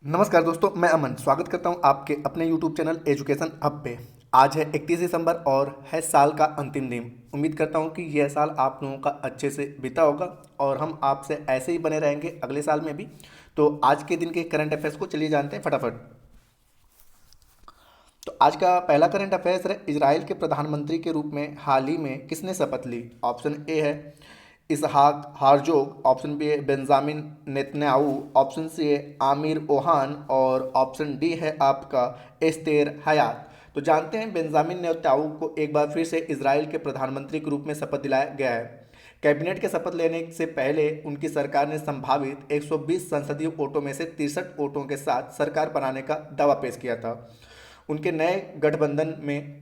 नमस्कार दोस्तों, मैं अमन स्वागत करता हूं आपके अपने YouTube चैनल एजुकेशन हब पे। आज है 31 दिसंबर और है साल का अंतिम दिन। उम्मीद करता हूं कि यह साल आप लोगों का अच्छे से बीता होगा और हम आपसे ऐसे ही बने रहेंगे अगले साल में भी। तो आज के दिन के करंट अफेयर्स को चलिए जानते हैं फटाफट। तो आज का पहला करंट अफेयर्स है, इजराइल के प्रधानमंत्री के रूप में हाल ही में किसने शपथ ली? ऑप्शन ए है इसहाक हारजोग, ऑप्शन बी है बेंजामिन नेतन्याहू, ऑप्शन सी है आमिर ओहान और ऑप्शन डी है आपका एस्तेर हयात। तो जानते हैं बेंजामिन नेतन्याहू को एक बार फिर से इजराइल के प्रधानमंत्री के रूप में शपथ दिलाया गया है। कैबिनेट के शपथ लेने से पहले उनकी सरकार ने संभावित 120 संसदीय वोटों में से 63 वोटों के साथ सरकार बनाने का दावा पेश किया था। उनके नए गठबंधन में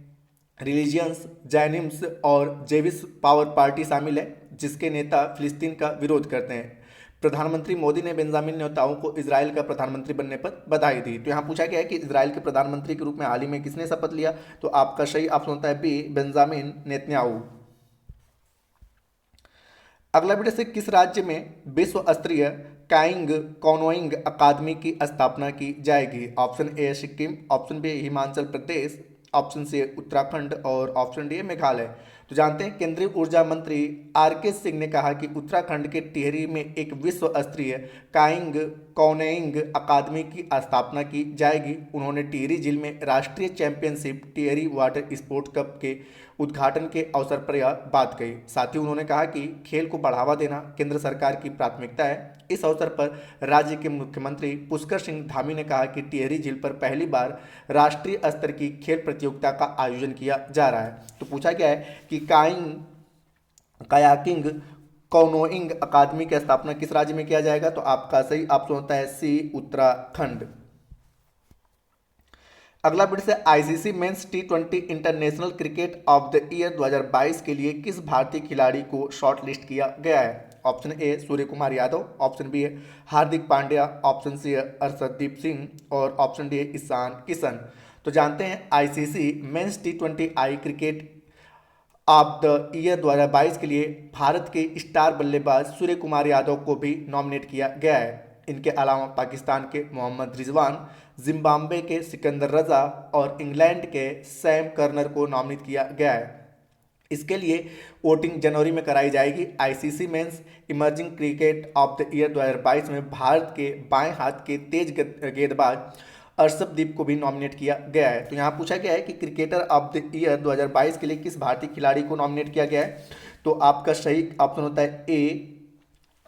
रिलीजियंस जैनिम्स और जेविस पावर पार्टी शामिल है, जिसके नेता फिलिस्तीन का विरोध करते हैं। प्रधानमंत्री मोदी ने बेंजामिन नेतन्याहू को इजराइल का प्रधानमंत्री बनने पर बधाई दी। तो यहाँ पूछा गया है कि इजराइल के प्रधानमंत्री के रूप में हाल ही में किसने शपथ लिया? तो आपका सही ऑप्शन होता है बी, बेंजामिन नेतन्याहू। अगला वीडियो से किस राज्य में विश्व स्तरीय काइंग कॉनोइंग अकादमी की स्थापना की जाएगी? Option A Sikkim, option B Himachal Pradesh, option C Uttarakhand और ऑप्शन डी मेघालय। तो जानते हैं केंद्रीय ऊर्जा मंत्री आर के सिंह ने कहा कि उत्तराखंड के टिहरी में एक विश्व स्तरीय काइंग कॉनोइंग अकादमी की स्थापना की जाएगी। उन्होंने टिहरी झील में राष्ट्रीय championship Tehri water sports cup के उद्घाटन के अवसर पर यह बात कही। साथ ही उन्होंने कहा कि खेल को बढ़ावा देना केंद्र सरकार की प्राथमिकता है। इस अवसर पर राज्य के मुख्यमंत्री पुष्कर सिंह धामी ने कहा कि टिहरी झील पर पहली बार राष्ट्रीय स्तर की खेल प्रतियोगिता का आयोजन किया जा रहा है। तो पूछा गया है कि कायाकिंग कॉनोइंग अकादमी की स्थापना किस राज्य में किया जाएगा? तो आपका सही ऑप्शन होता है सी, उत्तराखंड। अगला बिट से ICC men's T20 international cricket of the year 2022 के लिए किस भारतीय खिलाड़ी को शॉर्ट लिस्ट किया गया है? Option A Surya Kumar Yadav, option B है हार्दिक पांड्या, ऑप्शन सी है अर्शदीप सिंह और ऑप्शन डी है ईशान किशन। तो जानते हैं ICC men's T20 I cricket of the year 2022 के लिए भारत के स्टार बल्लेबाज सूर्य कुमार यादव को भी नॉमिनेट किया गया है। इनके अलावा पाकिस्तान के मोहम्मद रिजवान, जिम्बाब्वे के सिकंदर रजा और इंग्लैंड के सैम कर्नर को नॉमिनेट किया गया है। इसके लिए वोटिंग जनवरी में कराई जाएगी। ICC men's emerging cricket of the year 2022 में भारत के बाएं हाथ के तेज गेंदबाज अर्शदीप को भी नॉमिनेट किया गया है। तो यहाँ पूछा गया है कि क्रिकेटर ऑफ द ईयर 2022 के लिए किस भारतीय खिलाड़ी को नॉमिनेट किया गया है? तो आपका सही ऑप्शन होता है ए,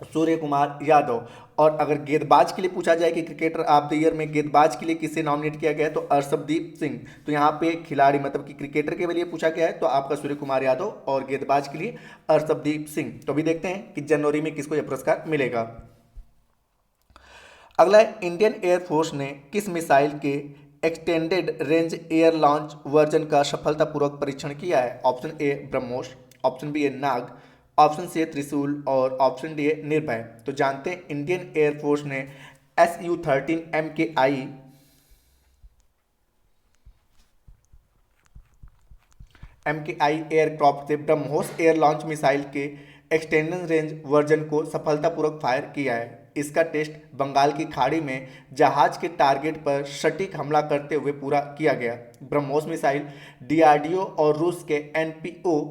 सूर्य कुमार यादव। और अगर गेंदबाज के लिए पूछा जाए कि क्रिकेटर ऑफ द ईयर में गेंदबाज के लिए किसे नॉमिनेट किया गया है, तो अर्शदीप सिंह। तो यहाँ पे खिलाड़ी मतलब कि क्रिकेटर के लिए पूछा गया है, तो आपका सूर्य कुमार यादव और गेंदबाज के लिए अर्शदीप सिंह। तो अभी देखते हैं कि जनवरी में किसको यह पुरस्कार मिलेगा। अगला है इंडियन एयरफोर्स ने किस मिसाइल के extended range air launch version का सफलतापूर्वक परीक्षण किया है? Option A BrahMos, option B है नाग, ऑप्शन सी है त्रिशूल और ऑप्शन डी है निर्भय। तो जानते हैं इंडियन एयरफोर्स ने SU-13 MKI एयरक्राफ्ट से ब्रह्मोस एयर लॉन्च मिसाइल के एक्सटेंडेड रेंज वर्जन को सफलतापूर्वक फायर किया है। इसका टेस्ट बंगाल की खाड़ी में जहाज के टारगेट पर सटीक हमला करते हुए पूरा किया गया। ब्रह्मोस मिसाइल डीआरडीओ और रूस के एनपीओ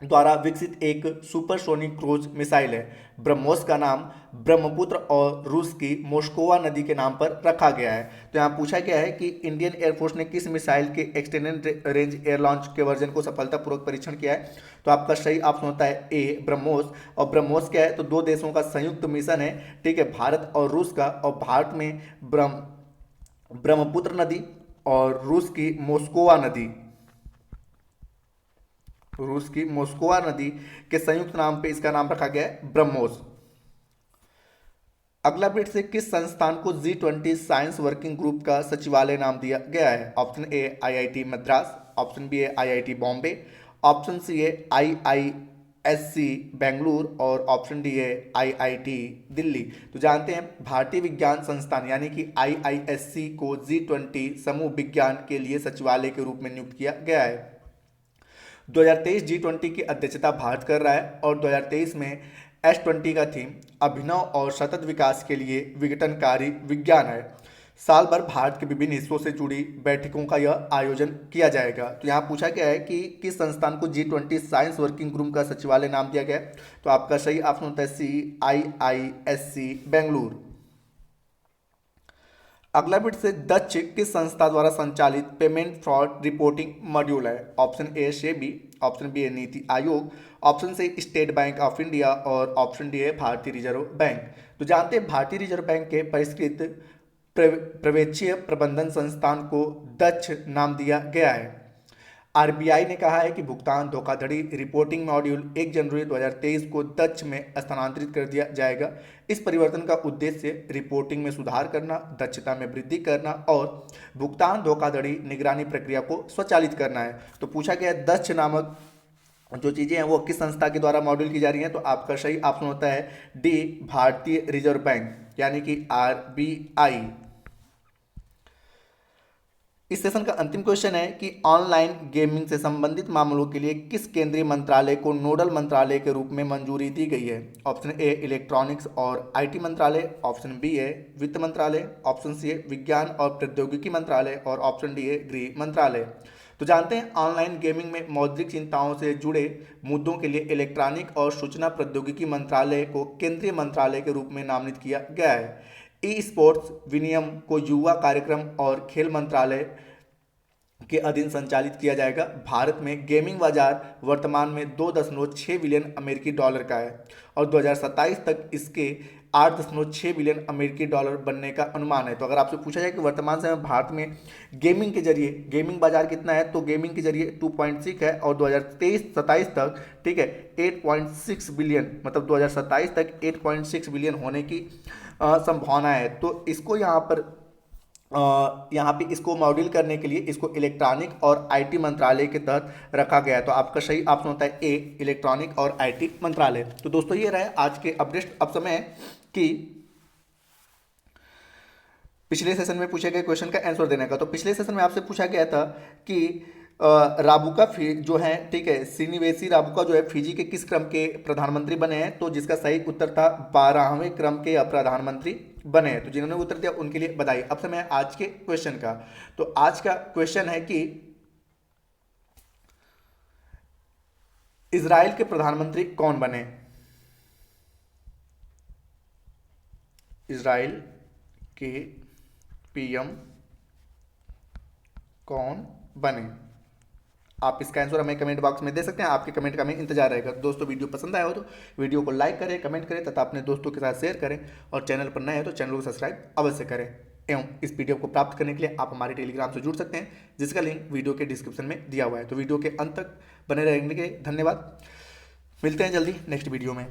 द्वारा विकसित एक सुपरसोनिक क्रूज मिसाइल है। ब्रह्मोस का नाम ब्रह्मपुत्र और रूस की मोस्कोवा नदी के नाम पर रखा गया है। तो यहाँ पूछा गया है कि इंडियन एयरफोर्स ने किस मिसाइल के एक्सटेंडेड रेंज एयर लॉन्च के वर्जन को सफलतापूर्वक परीक्षण किया है? तो आपका सही ऑप्शन होता है ए ब्रह्मोस। और ब्रह्मोस क्या है? तो दो देशों का संयुक्त मिशन है, ठीक है, भारत और रूस का। और भारत में ब्रह्मपुत्र नदी और रूस की मोस्कोवा नदी के संयुक्त नाम पे इसका नाम रखा गया है ब्रह्मोस। अगला बिट से किस संस्थान को G20 साइंस वर्किंग ग्रुप का सचिवालय नाम दिया गया है? Option A IIT Madras, option B है IIT बॉम्बे, ऑप्शन सी है IISc बेंगलुरु और ऑप्शन डी है IIT दिल्ली। तो जानते हैं भारतीय विज्ञान संस्थान यानी कि IISc को G20 समूह विज्ञान के लिए सचिवालय के रूप में नियुक्त किया गया है। 2023 G20 की अध्यक्षता भारत कर रहा है और 2023 में S20 का थीम अभिनव और सतत विकास के लिए विघटनकारी विज्ञान है। साल भर भारत के विभिन्न हिस्सों से जुड़ी बैठकों का यह आयोजन किया जाएगा। तो यहाँ पूछा गया है कि किस संस्थान को G20 साइंस वर्किंग ग्रुप का सचिवालय नाम दिया गया है। तो आपका सही ऑप्शन होता है CIISC बेंगलुरु। अगला बिट से दक्ष किस संस्था द्वारा संचालित पेमेंट फ्रॉड रिपोर्टिंग मॉड्यूल है। Option A SEBI, option B है NITI Aayog, option C state bank of India और ऑप्शन डी है भारतीय रिजर्व बैंक। तो जानते हैं भारतीय रिजर्व बैंक के परिष्कृत पर्यवेक्षीय प्रबंधन संस्थान को दक्ष नाम दिया गया है। आरबीआई ने कहा है कि भुगतान धोखाधड़ी रिपोर्टिंग मॉड्यूल 1 जनवरी 2023 को दक्ष में स्थानांतरित कर दिया जाएगा। इस परिवर्तन का उद्देश्य रिपोर्टिंग में सुधार करना, दक्षता में वृद्धि करना और भुगतान धोखाधड़ी निगरानी प्रक्रिया को स्वचालित करना है। तो पूछा गया दक्ष नामक जो चीज़ें हैं वो किस संस्था के द्वारा मॉड्यूल की जा रही हैं। तो आपका सही ऑप्शन होता है डी भारतीय रिजर्व बैंक यानी कि आरबीआई। इस सेशन का अंतिम क्वेश्चन है कि ऑनलाइन गेमिंग से संबंधित मामलों के लिए किस केंद्रीय मंत्रालय को नोडल मंत्रालय के रूप में मंजूरी दी गई है। ऑप्शन ए इलेक्ट्रॉनिक्स और आईटी मंत्रालय, ऑप्शन बी है वित्त मंत्रालय, ऑप्शन सी है विज्ञान और प्रौद्योगिकी मंत्रालय और ऑप्शन डी है गृह मंत्रालय। तो जानते हैं ऑनलाइन गेमिंग में मौद्रिक चिंताओं से जुड़े मुद्दों के लिए इलेक्ट्रॉनिक और सूचना प्रौद्योगिकी मंत्रालय को केंद्रीय मंत्रालय के रूप में नामित किया गया है। ई स्पोर्ट्स विनियम को युवा कार्यक्रम और खेल मंत्रालय के अधीन संचालित किया जाएगा। भारत में गेमिंग बाजार वर्तमान में 2.6 बिलियन अमेरिकी डॉलर का है और 2027 तक इसके 8.6 बिलियन अमेरिकी डॉलर बनने का अनुमान है। तो अगर आपसे पूछा जाए कि वर्तमान समय में भारत में गेमिंग के जरिए गेमिंग बाजार कितना है, तो गेमिंग के जरिए 2.6 है और 2023-27 तक ठीक है 8.6 बिलियन, मतलब 2027 तक 8.6 बिलियन होने की संभावना है। तो इसको यहाँ पे इसको मॉड्यूल करने के लिए इसको इलेक्ट्रॉनिक और आईटी मंत्रालय के तहत रखा गया है। तो आपका सही ऑप्शन होता है ए इलेक्ट्रॉनिक और आईटी मंत्रालय। तो दोस्तों ये रहे आज के अपडेट। अब समय है कि पिछले सेशन में पूछे गए क्वेश्चन का आंसर देने का। तो पिछले सेशन में आपसे पूछा गया था कि राबुका जो है ठीक है श्रीनिवासी राबुका जो है फिजी के किस क्रम के प्रधानमंत्री बने हैं। तो जिसका सही उत्तर था 12वें क्रम के प्रधानमंत्री बने हैं। तो जिन्होंने उत्तर दिया उनके लिए बधाई। अब समय है आज के क्वेश्चन का। तो आज का क्वेश्चन है कि इजराइल के प्रधानमंत्री कौन बने। इजराइल के पीएम कौन बने। आप इसका आंसर हमें कमेंट बॉक्स में दे सकते हैं। आपके कमेंट का हमें इंतजार रहेगा। दोस्तों वीडियो पसंद आया हो तो वीडियो को लाइक करें, कमेंट करें तथा अपने दोस्तों के साथ शेयर करें और चैनल पर नए हैं तो चैनल को सब्सक्राइब अवश्य करें। एवं इस पीडीएफ को प्राप्त करने के लिए आप हमारे टेलीग्राम से जुड़ सकते हैं जिसका लिंक वीडियो के डिस्क्रिप्शन में दिया हुआ है। तो वीडियो के अंत तक बने रहने के धन्यवाद। मिलते हैं जल्दी नेक्स्ट वीडियो में।